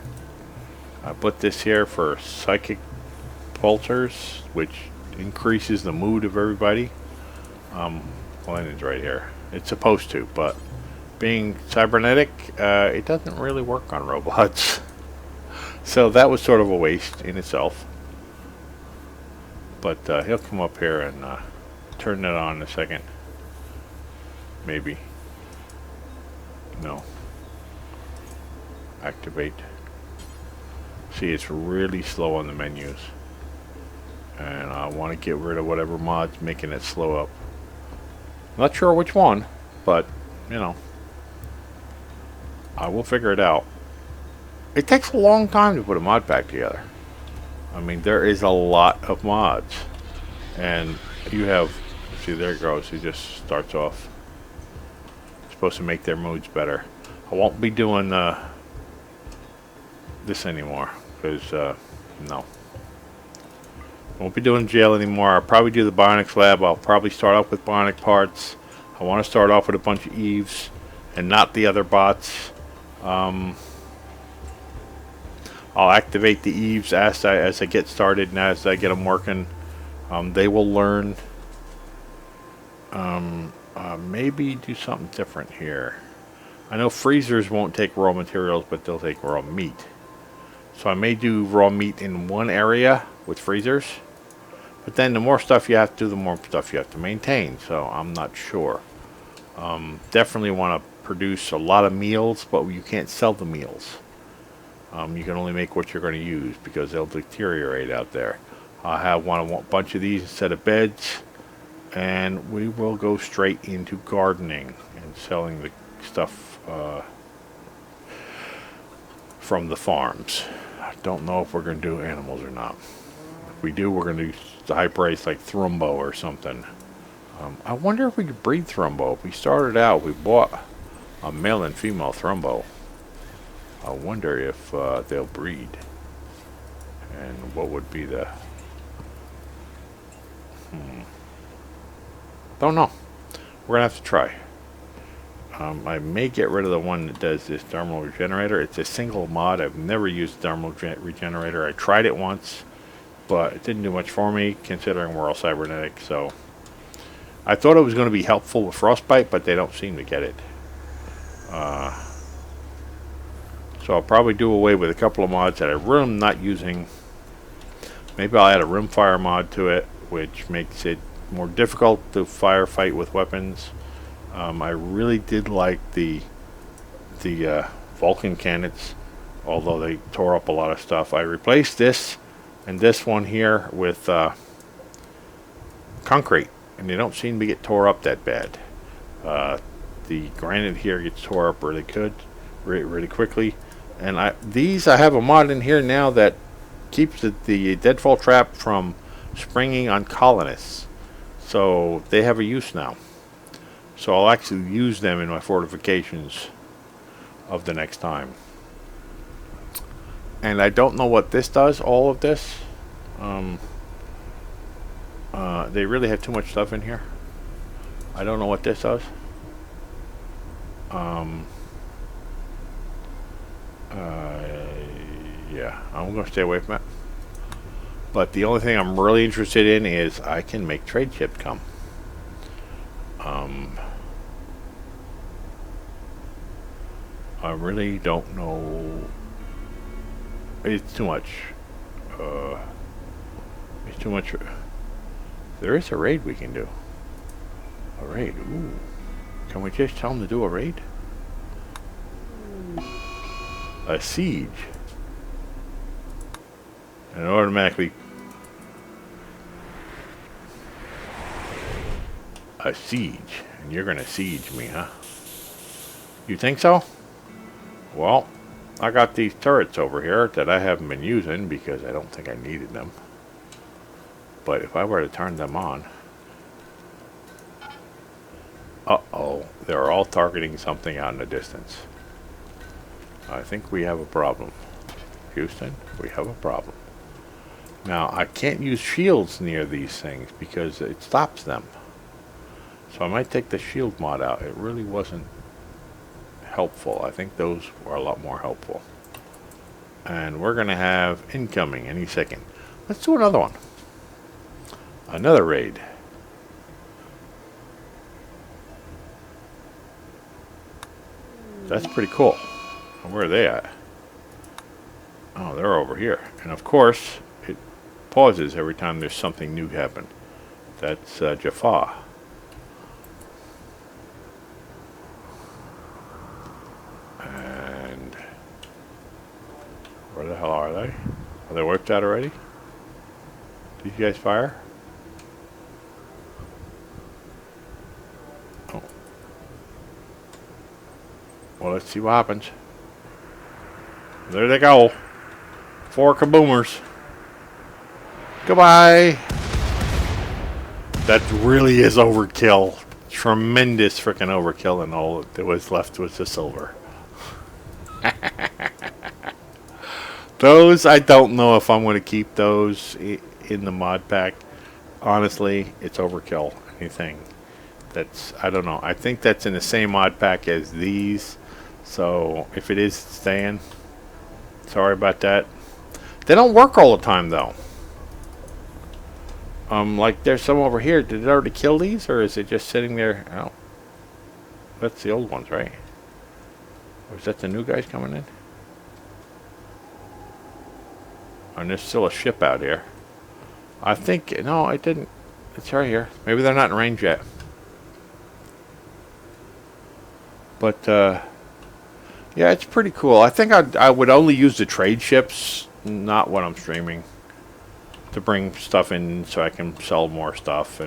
I put this here for psychic pulsars, which increases the mood of everybody. Glendin's right here. It's supposed to, but being cybernetic, it doesn't really work on robots. So that was sort of a waste in itself. But he'll come up here and turn that on in a second. Maybe. No. Activate. See, it's really slow on the menus. And I want to get rid of whatever mod's making it slow up. Not sure which one, but, you know, I will figure it out. It takes a long time to put a mod pack together. I mean, there is a lot of mods. And you have, see, there it goes. He just starts off. Supposed to make their moods better. I won't be doing this anymore, because, no. Won't be doing jail anymore. I'll probably do the Bionics lab. I'll probably start off with Bionic parts. I want to start off with a bunch of Eves and not the other bots. I'll activate the Eves as I get started and as I get them working. They will learn. Maybe do something different here. I know freezers won't take raw materials, but they'll take raw meat. So I may do raw meat in one area with freezers. But then the more stuff you have to do, the more stuff you have to maintain. So I'm not sure. Definitely want to produce a lot of meals, but you can't sell the meals. You can only make what you're going to use because they'll deteriorate out there. I have a bunch of these instead of beds. And we will go straight into gardening and selling the stuff from the farms. I don't know if we're going to do animals or not. If we do, we're going to do the high price like Thrumbo or something. I wonder if we could breed Thrumbo. If we started out, we bought a male and female Thrumbo. I wonder if they'll breed. And what would be the... Don't know. We're going to have to try. I may get rid of the one that does this thermal regenerator. It's a single mod. I've never used thermal regenerator. I tried it once, but it didn't do much for me considering we're all cybernetic. So I thought it was going to be helpful with frostbite, but they don't seem to get it. So I'll probably do away with a couple of mods that I really am not using. Maybe I'll add a rimfire mod to it, which makes it more difficult to firefight with weapons. I really did like the Vulcan cannons, although they tore up a lot of stuff. I replaced this and this one here with concrete, and they don't seem to get tore up that bad. The granite here gets tore up really good, really quickly. And I have a mod in here now that keeps the deadfall trap from springing on colonists. So they have a use now. So I'll actually use them in my fortifications of the next time. And I don't know what this does, all of this. They really have too much stuff in here. I don't know what this does. Yeah, I'm going to stay away from it. But the only thing I'm really interested in is I can make trade ships come. I really don't know. It's too much. It's too much. There is a raid we can do. A raid. Ooh. Can we just tell them to do a raid? A siege. And automatically. A siege. And you're gonna siege me, huh? You think so? Well, I got these turrets over here that I haven't been using because I don't think I needed them. But if I were to turn them on... Uh-oh. They're all targeting something out in the distance. I think we have a problem. Houston, we have a problem. Now, I can't use shields near these things because it stops them. So I might take the shield mod out. It really wasn't helpful. I think those were a lot more helpful. And we're going to have incoming any second. Let's do another one. Another raid. That's pretty cool. Where are they at? Oh, they're over here. And of course, it pauses every time there's something new happen. That's Jaffa. And where the hell are they? Are they wiped out already? Did you guys fire? Oh. Well, let's see what happens. There they go. 4 kaboomers. Goodbye. That really is overkill. Tremendous freaking overkill, and all that was left was the silver. Those, I don't know if I'm going to keep those in the mod pack. Honestly, it's overkill. Anything that's, I don't know. I think that's in the same mod pack as these. So if it is staying, sorry about that. They don't work all the time though. Like there's some over here. Did it already kill these, or is it just sitting there? Oh, that's the old ones, right? Or is that the new guys coming in? And there's still a ship out here. I think, no, I didn't. It's right here. Maybe they're not in range yet. But, yeah, it's pretty cool. I think I would only use the trade ships, not when I'm streaming, to bring stuff in so I can sell more stuff.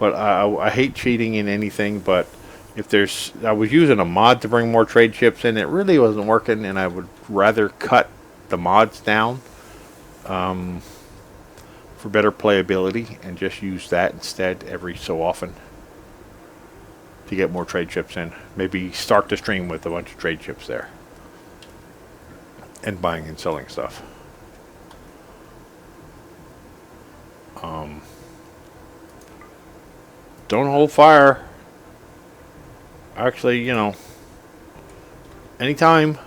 But I hate cheating in anything, but if there's, I was using a mod to bring more trade ships in. It really wasn't working, and I would rather cut the mods down for better playability and just use that instead every so often to get more trade ships in. Maybe start the stream with a bunch of trade ships there and buying and selling stuff. Don't hold fire. Actually, you know, anytime.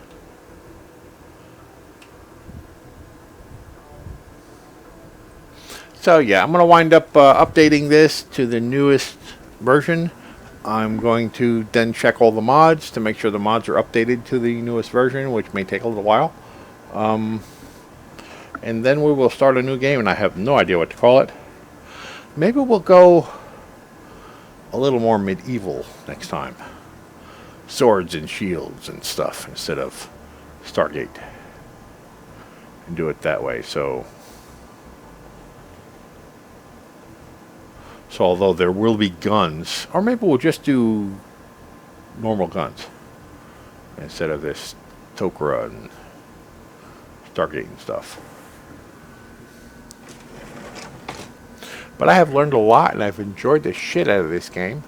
So yeah, I'm going to wind up updating this to the newest version. I'm going to then check all the mods to make sure the mods are updated to the newest version, which may take a little while. And then we will start a new game, and I have no idea what to call it. Maybe we'll go a little more medieval next time. Swords and shields and stuff instead of Stargate. And do it that way. So although there will be guns, or maybe we'll just do normal guns instead of this Tok'ra and Stargate and stuff. But I have learned a lot, and I've enjoyed the shit out of this game.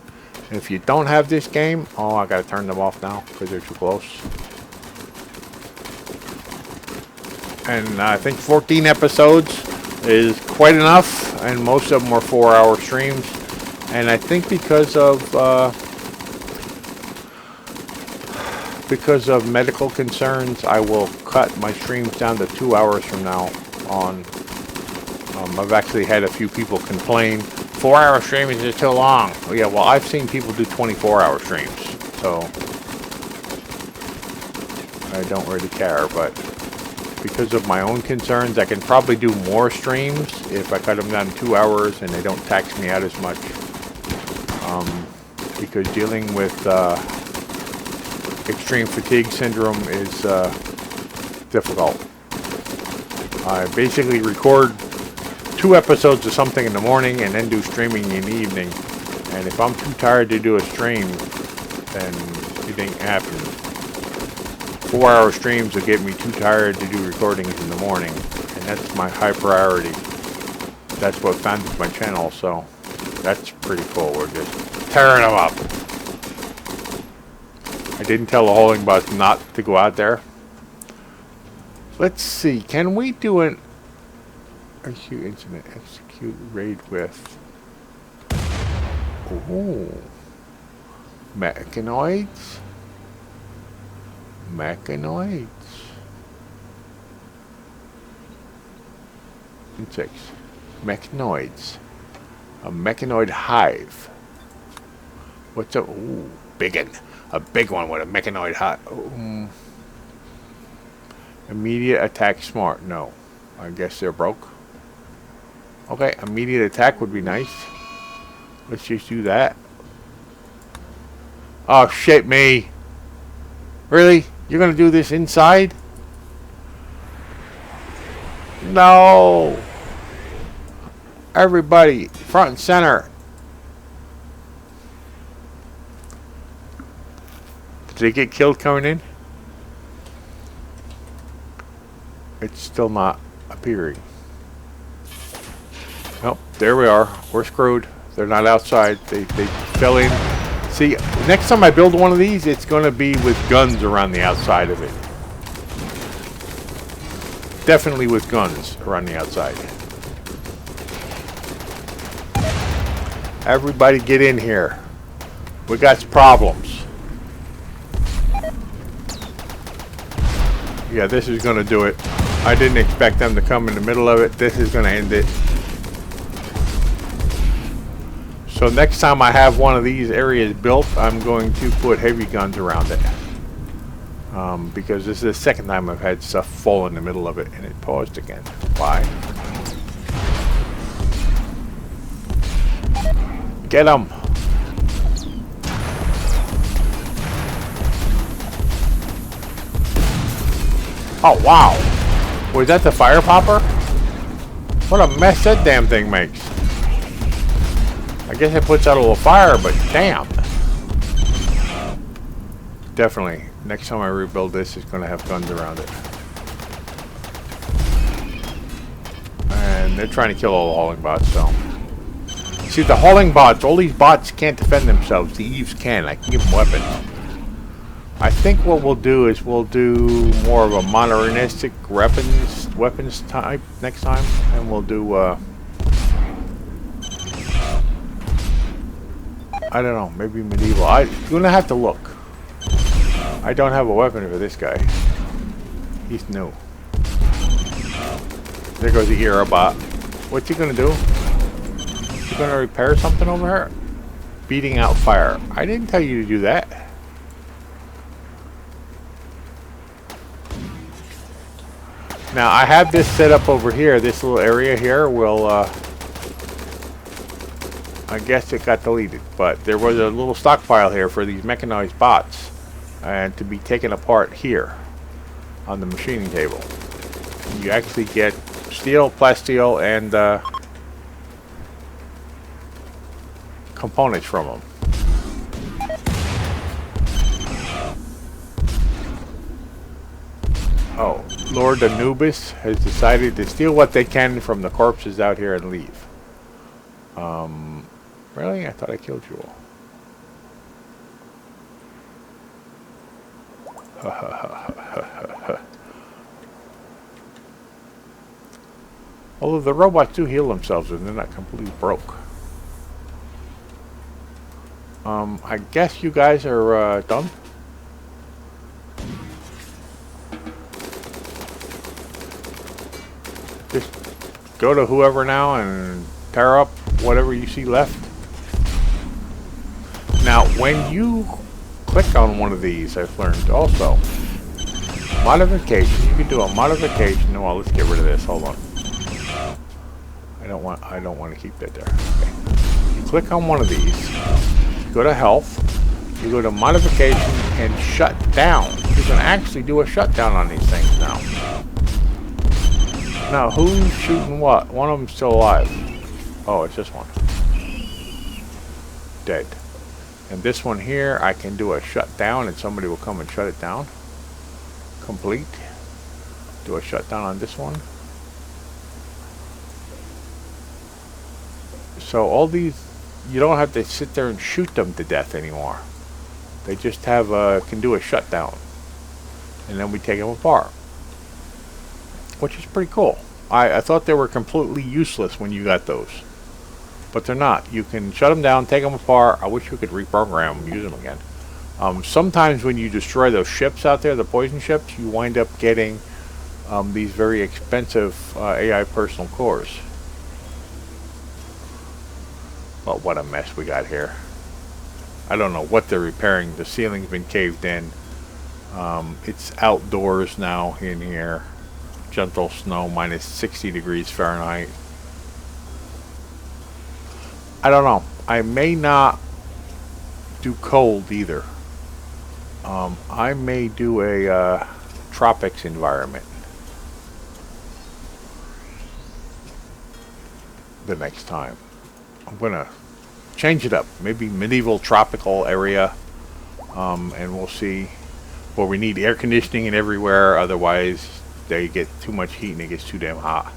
And if you don't have this game, oh, I gotta turn them off now because they're too close. And I think 14 episodes is quite enough, and most of them are 4-hour streams. And I think because of medical concerns, I will cut my streams down to 2 hours from now on. I've actually had a few people complain, 4-hour streams is too long. Well, yeah, well, I've seen people do 24-hour streams, so I don't really care, but because of my own concerns, I can probably do more streams if I cut them down to 2 hours and they don't tax me out as much. Because dealing with extreme fatigue syndrome is difficult. I basically record 2 episodes of something in the morning and then do streaming in the evening. And if I'm too tired to do a stream, then it ain't happening. 4-hour streams will get me too tired to do recordings in the morning, and that's my high priority. That's what founded my channel, so that's pretty cool. We're just tearing them up. I didn't tell the holding boss not to go out there. Let's see, can we do an execute incident, execute raid with mechanoids? Mechanoids. Insects. Mechanoids. A mechanoid hive. What's up? Ooh, biggin. A big one with a mechanoid hive. Immediate attack smart. No. I guess they're broke. Okay, immediate attack would be nice. Let's just do that. Oh, shit me. Really? You're going to do this inside? No. Everybody, front and center. Did they get killed coming in? It's still not appearing. Nope, there we are. We're screwed. They're not outside. They fell in. See, next time I build one of these, it's going to be with guns around the outside of it. Definitely with guns around the outside. Everybody get in here. We got problems. Yeah, this is going to do it. I didn't expect them to come in the middle of it. This is going to end it. So next time I have one of these areas built, I'm going to put heavy guns around it. Because this is the second time I've had stuff fall in the middle of it, and it paused again. Why? Get them! Oh wow! Was that the fire popper? What a mess that damn thing makes. I guess it puts out a little fire, but damn. Definitely, next time I rebuild this, it's going to have guns around it. And they're trying to kill all the hauling bots, so. See, the hauling bots, all these bots can't defend themselves. The Eves can. I can give them weapons. I think what we'll do is we'll do more of a modernistic weapons type next time. And we'll do, I don't know, maybe medieval. I'm gonna have to look. I don't have a weapon for this guy. He's new. There goes the era bot. What's he gonna do? Is he gonna repair something over here? Beating out fire. I didn't tell you to do that. Now I have this set up over here. This little area here will I guess it got deleted, but there was a little stockpile here for these mechanized bots and to be taken apart here on the machining table. You actually get steel, plasteel, and components from them. Oh, Lord Anubis has decided to steal what they can from the corpses out here and leave. Really? I thought I killed you all. Although the robots do heal themselves and they're not completely broke. I guess you guys are done. Just go to whoever now and tear up whatever you see left. Now, when you click on one of these, I've learned also modification. You can do a modification. Well, let's get rid of this. Hold on. I don't want to keep that there. Okay. You click on one of these. You go to health. You go to modification and shut down. You can actually do a shutdown on these things now. Now, who's shooting what? One of them's still alive. Oh, it's this one. Dead. And this one here, I can do a shutdown and somebody will come and shut it down. Complete. Do a shutdown on this one. So all these, you don't have to sit there and shoot them to death anymore. They just have can do a shutdown. And then we take them apart. Which is pretty cool. I thought they were completely useless when you got those. But they're not. You can shut them down, take them apart. I wish you could reprogram them, use them again. Sometimes when you destroy those ships out there, the poison ships, you wind up getting these very expensive AI personal cores. But what a mess we got here. I don't know what they're repairing. The ceiling's been caved in. It's outdoors now in here. Gentle snow, minus 60 degrees Fahrenheit. I don't know. I may not do cold either. I may do a tropics environment. the next time. I'm going to change it up. Maybe medieval tropical area. And we'll see where we need air conditioning and everywhere. Otherwise, they get too much heat and it gets too damn hot.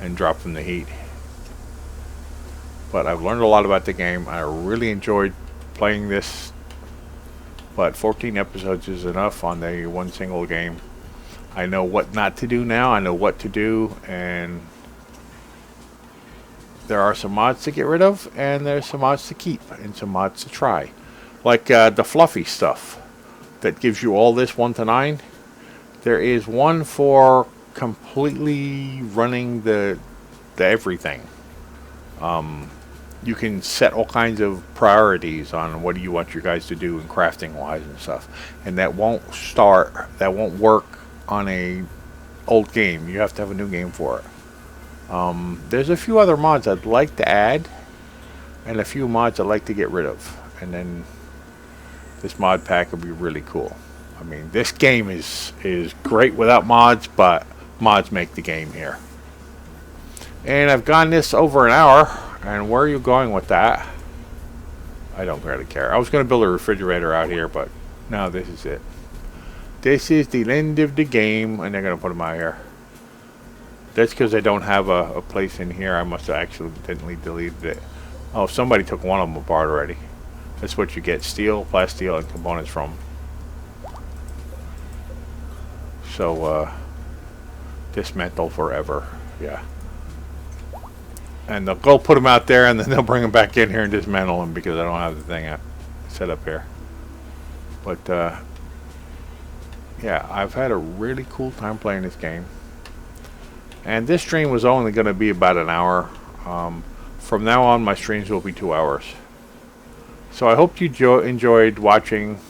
And drop from the heat. But I've learned a lot about the game. I really enjoyed playing this. But 14 episodes is enough on the one single game. I know what not to do now. I know what to do. And there are some mods to get rid of. And there's some mods to keep. And some mods to try. Like the fluffy stuff that gives you all this 1 to 9. There is one for completely running the everything. You can set all kinds of priorities on what do you want your guys to do in crafting wise and stuff, and that won't work on a old game. You have to have a new game for it. There's a few other mods I'd like to add, and a few mods I'd like to get rid of, and then this mod pack would be really cool. I mean, this game is great without mods, but mods make the game here. And I've gone this over an hour. And where are you going with that? I don't really care. I was going to build a refrigerator out here, but no, this is it. This is the end of the game, and they're going to put them out here. That's because I don't have a place in here. I must have accidentally deleted it. Oh, somebody took one of them apart already. That's what you get. Steel, plasteel, and components from. So, dismantle forever. Yeah. And they'll go put them out there, and then they'll bring them back in here and dismantle them because I don't have the thing set up here. But, yeah, I've had a really cool time playing this game. And this stream was only going to be about an hour. From now on, my streams will be 2 hours. So I hope you enjoyed watching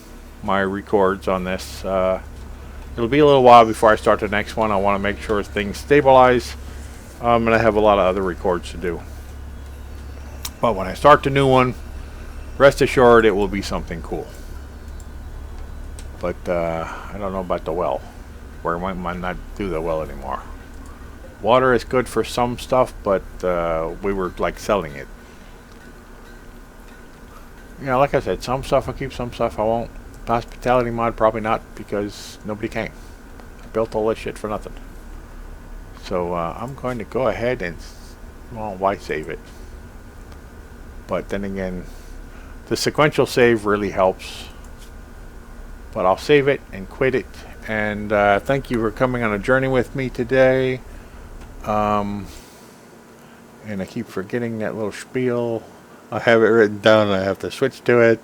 my records on this. It'll be a little while before I start the next one. I want to make sure things stabilize. And I have a lot of other records to do. But when I start the new one, rest assured it will be something cool. But I don't know about the well. Where might not do the well anymore. Water is good for some stuff, but we were like selling it. You know, like I said, some stuff I'll keep, some stuff I won't. The hospitality mod, probably not, because nobody came. I built all this shit for nothing. So I'm going to go ahead and, well, why save it? But then again, the sequential save really helps. But I'll save it and quit it. And thank you for coming on a journey with me today. And I keep forgetting that little spiel. I have it written down and I have to switch to it.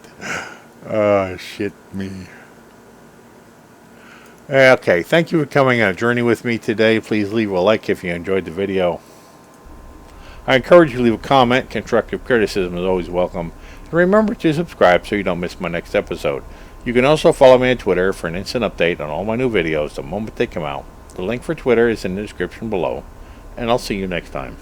Oh, shit me. Okay, thank you for coming on a journey with me today. Please leave a like if you enjoyed the video. I encourage you to leave a comment. Constructive criticism is always welcome. And remember to subscribe so you don't miss my next episode. You can also follow me on Twitter for an instant update on all my new videos the moment they come out. The link for Twitter is in the description below. And I'll see you next time.